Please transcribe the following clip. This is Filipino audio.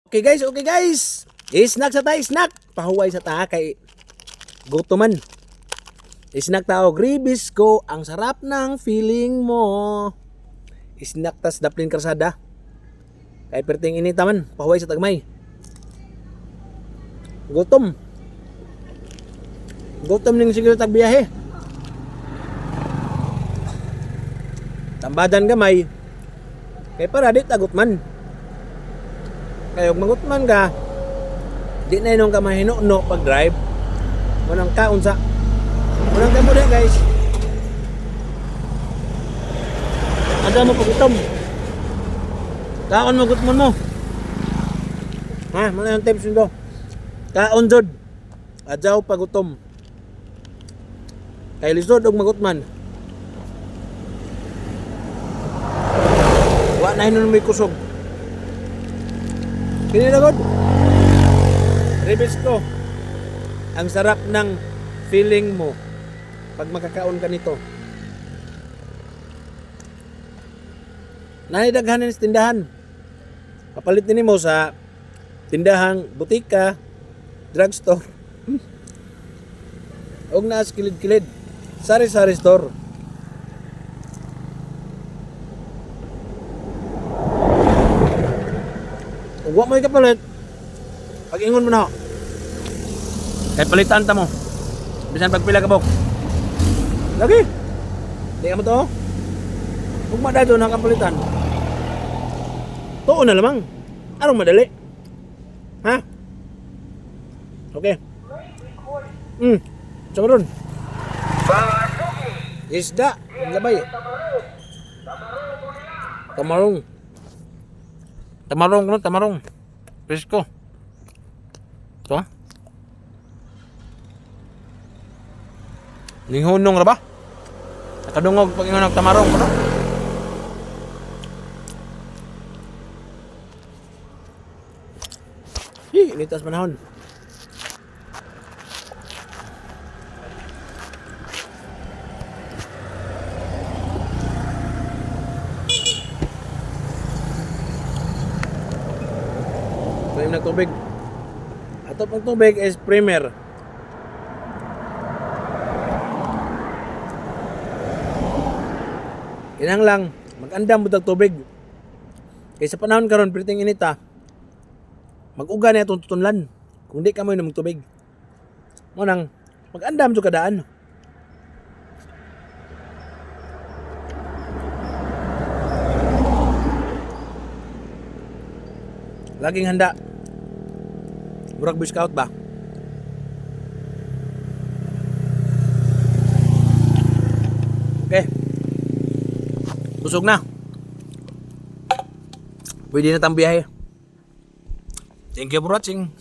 Okay guys. Snack sa ta, snack. Pahuway sa ta kay gutoman. Snack tao, gribis ko. Ang sarap ng feeling mo. Snack tas daplin karsada. Kay perting ini taman, pahuway sa tagmay. Gutom. Gutom ning siguro tag biyahe. Tambadan gamay. Kay para di tagot man. Kaya kung mangutman ka, di na inong ka mahino-no pag-drive. Munang kaon sa. Munang ka muna guys. Ada mo pagutom. Kaon mo gutman mo. Ha, muna yung tips nito. Kaon jod. Adyaw pagutom. Kay lisod og magutman. Wa na hinon may kusog. Kinilagod. Ribis ko. Ang sarap ng feeling mo pag makakaon ka nito. Naidaghanan sa tindahan. Papalit din mo sa tindahang butika, drugstore. Og naas kilid-kilid. Sari-sari store. Huwag mo ikapalit. Pag-ingon mo na. Kaya palitan ta mo. Bisan pagpila ka bok. Lagi. Di ka mo to. Huwag madado ng kapalitan. Tuon na lamang. Anong madali? Ha? Okay. Sama ron. Isda. Labay. Tamarong. Tamarong. Presko. Ito. Ninghunong ra ba? Nakadungog pag ingon tamarong ko no? Initas panahon. Pwede ng tubig. Ato pang tubig is Premier. Kinang lang, mag-andam mo tubig. Kaya sa panahon karon priting inita, mag-uga na itong tutunlan. Kung di ka mo yung tubig. Munang, mag-andam sa kadaan. Laging handa. Murag Boy Scout ba? Okay. Busog na. Pwede na tayong biyahe. Thank you for watching.